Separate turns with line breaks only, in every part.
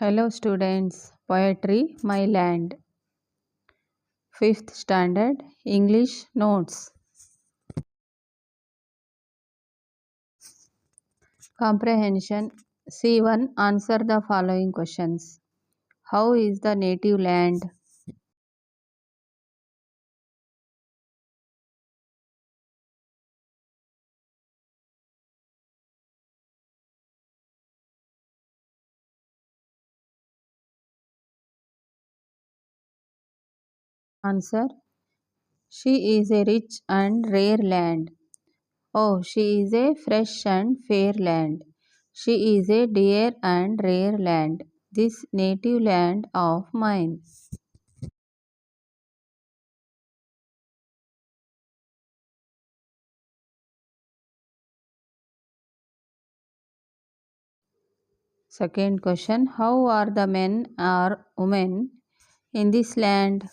Hello students, Poetry My Land, 5th Standard, English Notes. Comprehension C1. Answer the following questions. How is the native land? Answer. She is a rich and rare land. Oh, she is a fresh and fair land. She is a dear and rare land. This native land of mine. Second question. How are the men or women in this land?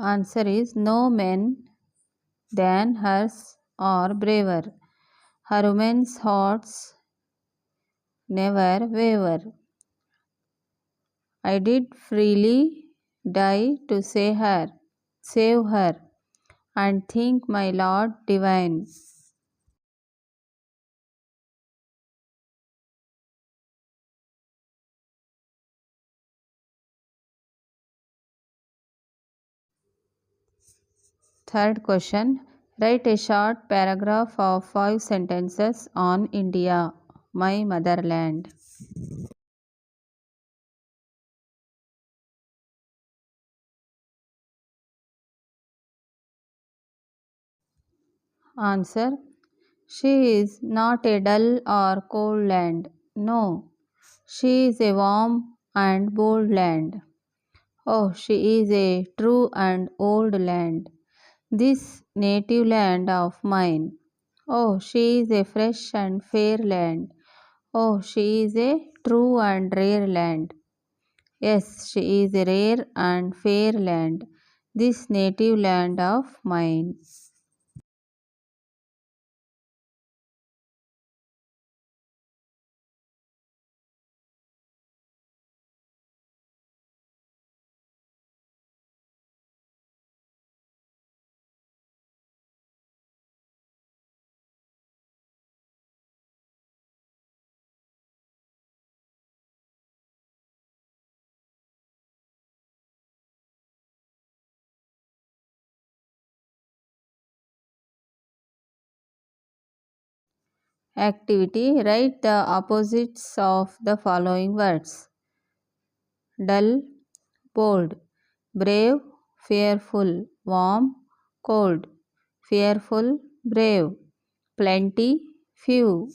Answer is no men than hers are braver. Her women's hearts never waver. I did freely die to save her, and think my Lord divine. Third question. Write a short paragraph of 5 sentences on India, my motherland. Answer. She is not a dull or cold land. No, she is a warm and bold land. Oh, she is a true and old land. This native land of mine. Oh, she is a fresh and fair land. Oh, she is a true and rare land. Yes, she is a rare and fair land. This native land of mine. Activity. Write the opposites of the following words. Dull, bold. Brave, fearful. Warm, cold. Fearful, brave. Plenty, few.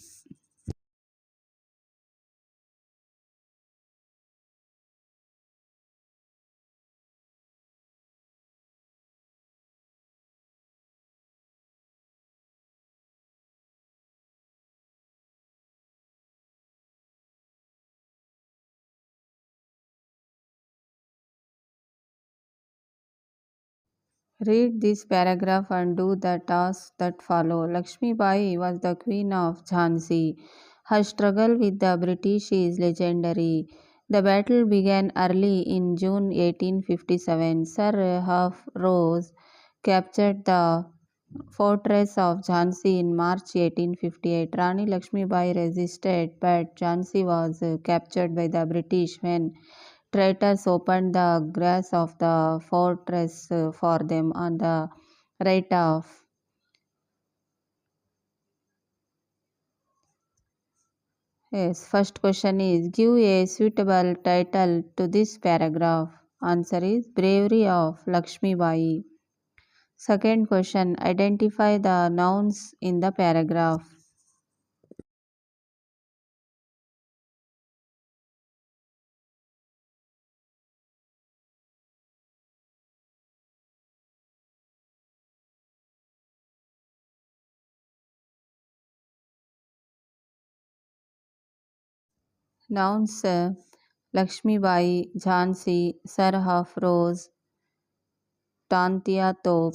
Read this paragraph and do the tasks that follow. Lakshmi Bai was the queen of Jhansi. Her struggle with the British is legendary. The battle began early in June 1857. Sir Half Rose captured the fortress of Jhansi in March 1858. Rani Lakshmi Bai resisted, but Jhansi was captured by the British when traitors opened the gates of the fortress for them on the right of. Yes, first question is give a suitable title to this paragraph. Answer is Bravery of Lakshmi Bai. Second question, identify the nouns in the paragraph. Nouns Lakshmi Bai, Jhansi, Sir Rose, Tantia Top.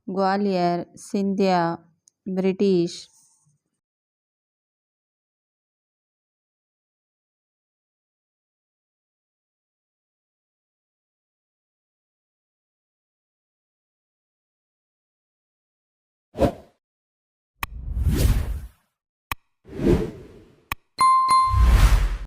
Gwalior, Sindhya, British,